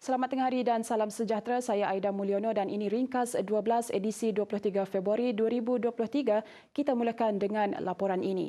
Selamat tengah hari dan salam sejahtera. Saya Aida Mulyono dan ini ringkas 12 edisi 23 Februari 2023. Kita mulakan dengan laporan ini.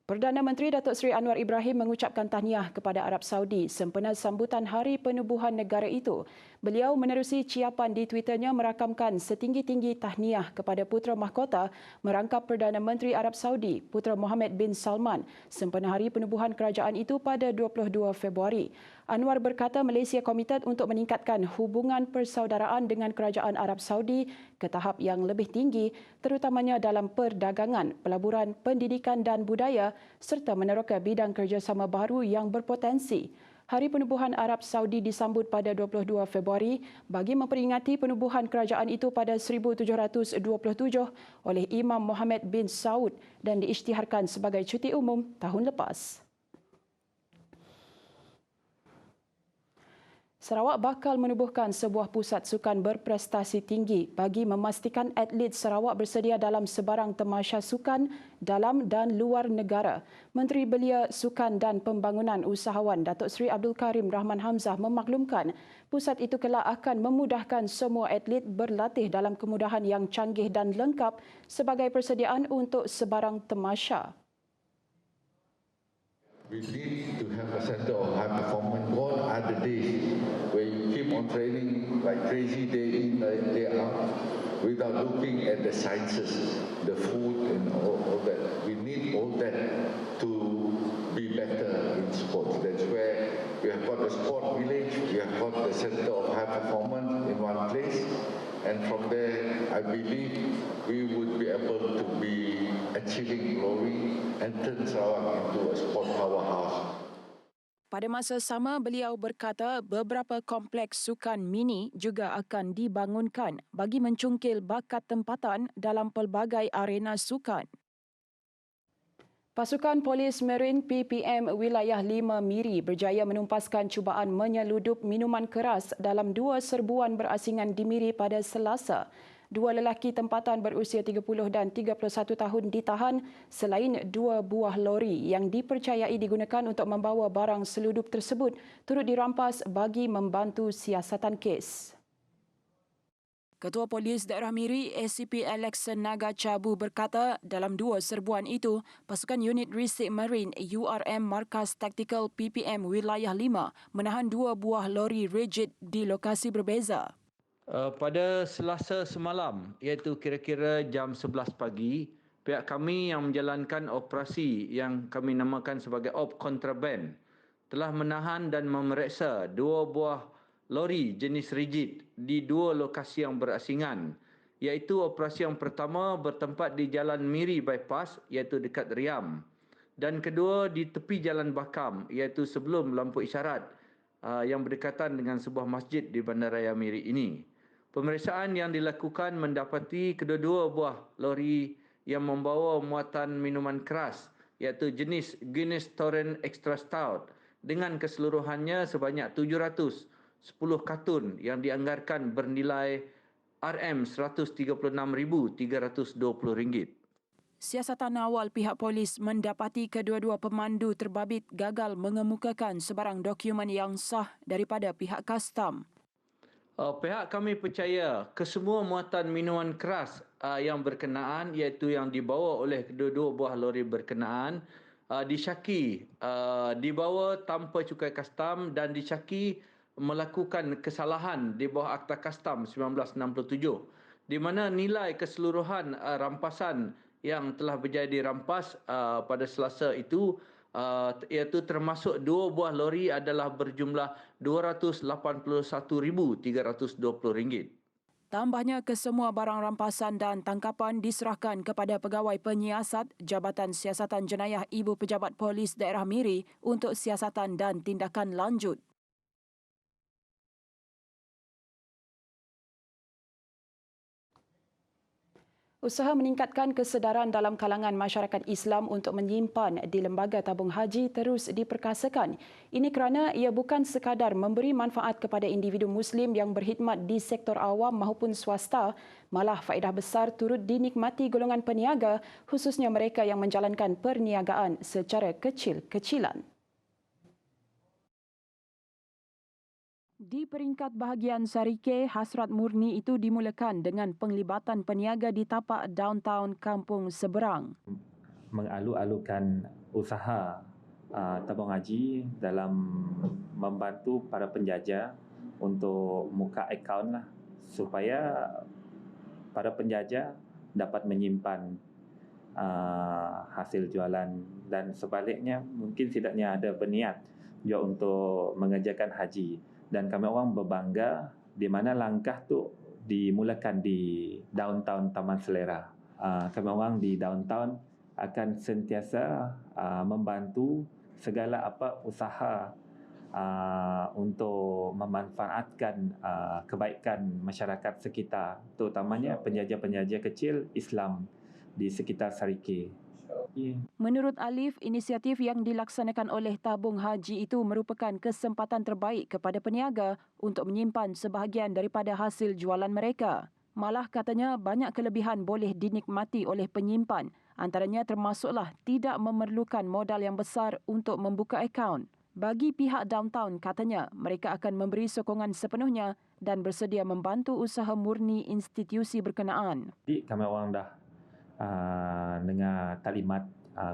Perdana Menteri Datuk Seri Anwar Ibrahim mengucapkan tahniah kepada Arab Saudi sempena sambutan Hari Penubuhan negara itu. Beliau menerusi ciapan di Twitternya merakamkan setinggi-tinggi tahniah kepada Putera Mahkota merangkap Perdana Menteri Arab Saudi, Putera Mohammed bin Salman, sempena Hari Penubuhan kerajaan itu pada 22 Februari. Anwar berkata Malaysia komited untuk meningkatkan hubungan persaudaraan dengan Kerajaan Arab Saudi ke tahap yang lebih tinggi, terutamanya dalam perdagangan, pelaburan, pendidikan dan budaya serta meneroka bidang kerjasama baru yang berpotensi. Hari Penubuhan Arab Saudi disambut pada 22 Februari bagi memperingati penubuhan kerajaan itu pada 1727 oleh Imam Mohammed bin Saud dan diisytiharkan sebagai cuti umum tahun lepas. Sarawak bakal menubuhkan sebuah pusat sukan berprestasi tinggi bagi memastikan atlet Sarawak bersedia dalam sebarang tamasya sukan dalam dan luar negara. Menteri Belia, Sukan dan Pembangunan Usahawan Datuk Seri Abdul Karim Rahman Hamzah memaklumkan pusat itu kelak akan memudahkan semua atlet berlatih dalam kemudahan yang canggih dan lengkap sebagai persediaan untuk sebarang tamasya. We need to have a center of high performance. Gone are the days where you keep on training like crazy day in, day out, without looking at the sciences, the food and all that. We need all that to be better in sports. That's where we have got the sport village, we have got the center of high performance in one place. And from there, I believe we would be able to be achieving glory and turn Sarawak into a sport powerhouse. Pada masa sama, beliau berkata beberapa kompleks sukan mini juga akan dibangunkan bagi mencungkil bakat tempatan dalam pelbagai arena sukan. Pasukan Polis Marine PPM Wilayah 5 Miri berjaya menumpaskan cubaan menyeludup minuman keras dalam 2 serbuan berasingan di Miri pada Selasa. 2 lelaki tempatan berusia 30 dan 31 tahun ditahan selain 2 buah lori yang dipercayai digunakan untuk membawa barang seludup tersebut turut dirampas bagi membantu siasatan kes. Ketua Polis Daerah Miri, ACP Alexon Naga Cabu berkata dalam 2 serbuan itu, pasukan unit Risik Marine URM Markas Taktikal PPM Wilayah 5 menahan 2 buah lori rigid di lokasi berbeza. Pada Selasa semalam, iaitu kira-kira jam 11 pagi, pihak kami yang menjalankan operasi yang kami namakan sebagai Op Kontraban telah menahan dan memeriksa 2 buah lori jenis rigid di 2 lokasi yang berasingan, iaitu operasi yang pertama bertempat di Jalan Miri Bypass iaitu dekat Riam dan kedua di tepi Jalan Bakam iaitu sebelum lampu isyarat yang berdekatan dengan sebuah masjid di Bandaraya Miri ini. Pemeriksaan yang dilakukan mendapati kedua-dua buah lori yang membawa muatan minuman keras iaitu jenis Guinness Torrent Extra Stout dengan keseluruhannya sebanyak 710 kartun yang dianggarkan bernilai RM136,320. Siasatan awal pihak polis mendapati kedua-dua pemandu terbabit gagal mengemukakan sebarang dokumen yang sah daripada pihak kastam. Pihak kami percaya kesemua muatan minuman keras yang berkenaan iaitu yang dibawa oleh kedua-dua buah lori berkenaan disyaki dibawa tanpa cukai kastam dan disyaki melakukan kesalahan di bawah Akta Kastam 1967 di mana nilai keseluruhan rampasan yang telah berjaya dirampas pada Selasa itu iaitu termasuk 2 buah lori adalah berjumlah RM281,320. Tambahnya, kesemua barang rampasan dan tangkapan diserahkan kepada Pegawai Penyiasat Jabatan Siasatan Jenayah Ibu Pejabat Polis Daerah Miri untuk siasatan dan tindakan lanjut. Usaha meningkatkan kesedaran dalam kalangan masyarakat Islam untuk menyimpan di Lembaga Tabung Haji terus diperkasakan. Ini kerana ia bukan sekadar memberi manfaat kepada individu Muslim yang berkhidmat di sektor awam maupun swasta, malah faedah besar turut dinikmati golongan peniaga, khususnya mereka yang menjalankan perniagaan secara kecil-kecilan. Di peringkat bahagian Sarike, hasrat murni itu dimulakan dengan penglibatan peniaga di tapak downtown kampung seberang. Mengalu-alukan usaha tabung haji dalam membantu para penjaja untuk buka akaun lah, supaya para penjaja dapat menyimpan hasil jualan, dan sebaliknya mungkin setidaknya ada berniat juga untuk mengerjakan haji. Dan kami orang berbangga di mana langkah tu dimulakan di downtown Taman Selera. Kami orang di downtown akan sentiasa membantu segala apa usaha untuk memanfaatkan kebaikan masyarakat sekitar, terutamanya penjaja-penjaja kecil Islam di sekitar Sarike. Menurut Alif, inisiatif yang dilaksanakan oleh tabung haji itu merupakan kesempatan terbaik kepada peniaga untuk menyimpan sebahagian daripada hasil jualan mereka. Malah katanya banyak kelebihan boleh dinikmati oleh penyimpan, antaranya termasuklah tidak memerlukan modal yang besar untuk membuka akaun. Bagi pihak downtown, katanya mereka akan memberi sokongan sepenuhnya dan bersedia membantu usaha murni institusi berkenaan. Jadi kami orang dah dengar taklimat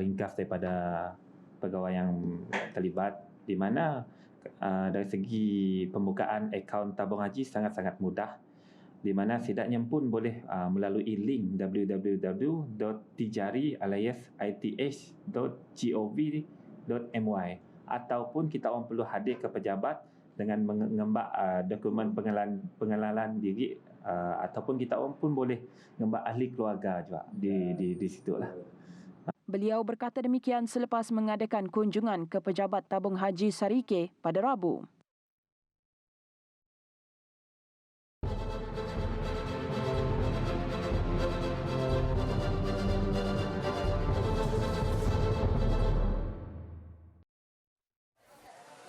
ringkas daripada pegawai yang terlibat, di mana dari segi pembukaan akaun tabung haji sangat-sangat mudah, di mana setidaknya pun boleh melalui link www.tijari-ith.gov.my, ataupun kita orang perlu hadir ke pejabat dengan mengembak dokumen pengenalan diri, ataupun kita orang pun boleh mengembak ahli keluarga juga di situ lah. Beliau berkata demikian selepas mengadakan kunjungan ke pejabat tabung haji Sarike pada Rabu.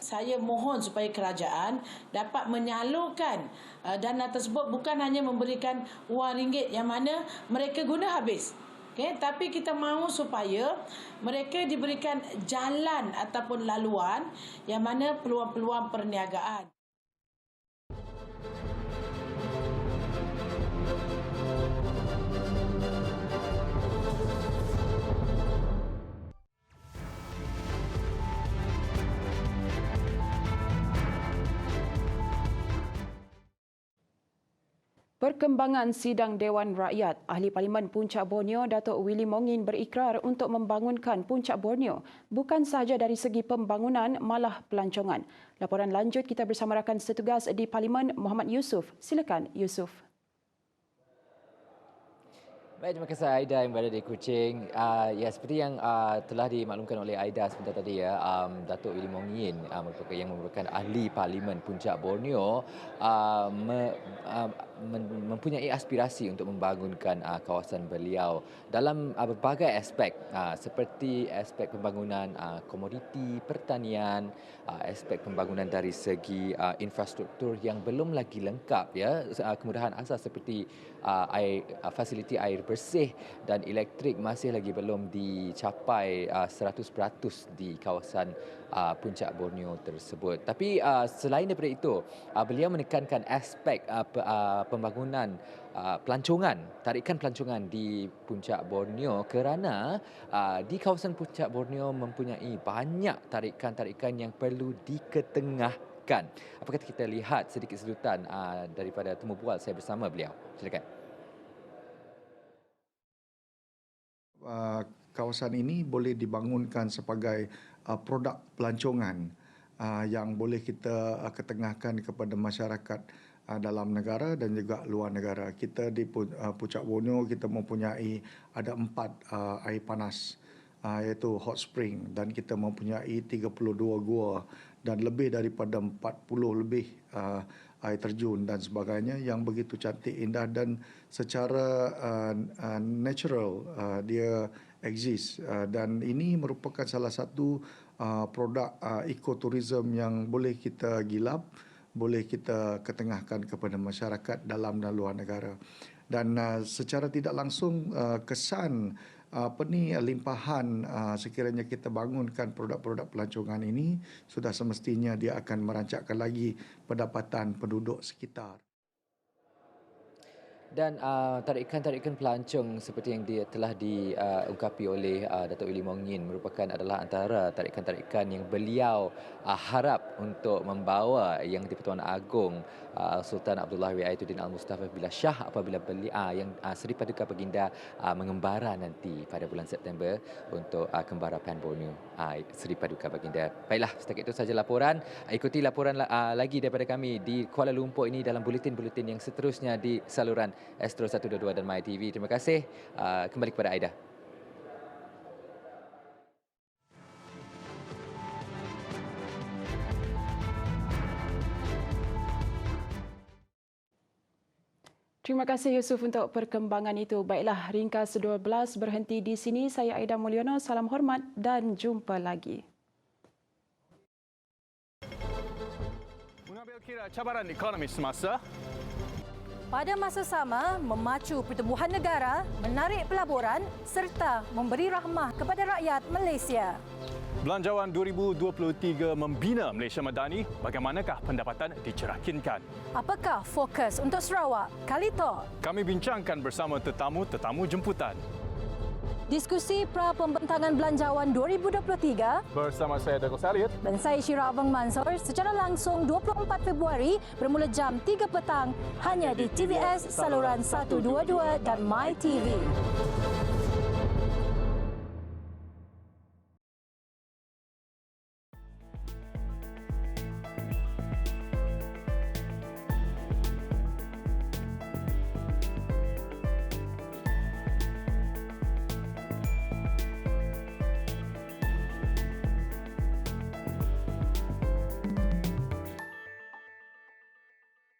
Saya mohon supaya kerajaan dapat menyalurkan dana tersebut, bukan hanya memberikan wang ringgit yang mana mereka guna habis. Okay, tapi kita mahu supaya mereka diberikan jalan ataupun laluan yang mana peluang-peluang perniagaan. Perkembangan sidang Dewan Rakyat, Ahli Parlimen Puncak Borneo Datuk Willy Mongin berikrar untuk membangunkan Puncak Borneo bukan sahaja dari segi pembangunan malah pelancongan. Laporan lanjut kita bersama rakan setugas di Parlimen Muhammad Yusof. Silakan Yusof. Baik, terima kasih Aida yang berada di Kuching. Ya, seperti yang telah dimaklumkan oleh Aida sebentar tadi ya, Datuk Willy Mongin merupakan ahli Parlimen Puncak Borneo mempunyai aspirasi untuk membangunkan kawasan beliau dalam berbagai aspek, seperti aspek pembangunan komoditi, pertanian, aspek pembangunan dari segi infrastruktur yang belum lagi lengkap ya, kemudahan asas seperti fasiliti air bersih dan elektrik masih lagi belum dicapai 100% di kawasan Puncak Borneo tersebut. Tapi selain daripada itu, beliau menekankan aspek pembangunan tarikan pelancongan di Puncak Borneo, kerana di kawasan Puncak Borneo mempunyai banyak tarikan-tarikan yang perlu diketengahkan. Apa kata kita lihat sedikit sedutan daripada temu bual saya bersama beliau. Silakan. Kawasan ini boleh dibangunkan sebagai produk pelancongan yang boleh kita ketengahkan kepada masyarakat dalam negara dan juga luar negara. Kita di Puncak Borneo kita mempunyai ada 4 air panas, iaitu hot spring, dan kita mempunyai 32 gua dan lebih daripada 40 lebih air terjun dan sebagainya yang begitu cantik, indah dan secara natural dia exist, dan ini merupakan salah satu produk ekoturism yang boleh kita gilap, boleh kita ketengahkan kepada masyarakat dalam dan luar negara. Dan secara tidak langsung kesan limpahan sekiranya kita bangunkan produk-produk pelancongan ini, sudah semestinya dia akan merancakkan lagi pendapatan penduduk sekitar. Dan tarikan-tarikan pelancong seperti yang telah diungkapi oleh Datuk Willy Wong Yin merupakan adalah antara tarikan-tarikan yang beliau harap untuk membawa Yang di-Pertuan Agong Sultan Abdullah Riayatuddin Al-Mustafa Billah Shah apabila beliau yang Seri Paduka Baginda mengembara nanti pada bulan September untuk kembara Pan Borneo Seri Paduka Baginda. Baiklah, setakat itu sahaja laporan. Ikuti laporan lagi daripada kami di Kuala Lumpur ini dalam buletin-buletin yang seterusnya di saluran Astro 122 dan MyTV. Terima kasih. Kembali kepada Aida. Terima kasih Yusuf untuk perkembangan itu. Baiklah, ringkas 12 berhenti di sini. Saya Aida Mulyono. Salam hormat dan jumpa lagi. Mengambil kira cabaran ekonomi semasa, pada masa sama, memacu pertumbuhan negara, menarik pelaburan serta memberi rahmah kepada rakyat Malaysia. Belanjawan 2023 membina Malaysia Madani, bagaimanakah pendapatan dicerahkinkan? Apakah fokus untuk Sarawak kali itu? Kami bincangkan bersama tetamu jemputan. Diskusi pra-pembentangan Belanjawan 2023 Bersama saya Dago Salid dan saya Syira Abang Mansor secara langsung 24 Februari bermula jam 3 petang hanya di TVS saluran 122 dan MyTV.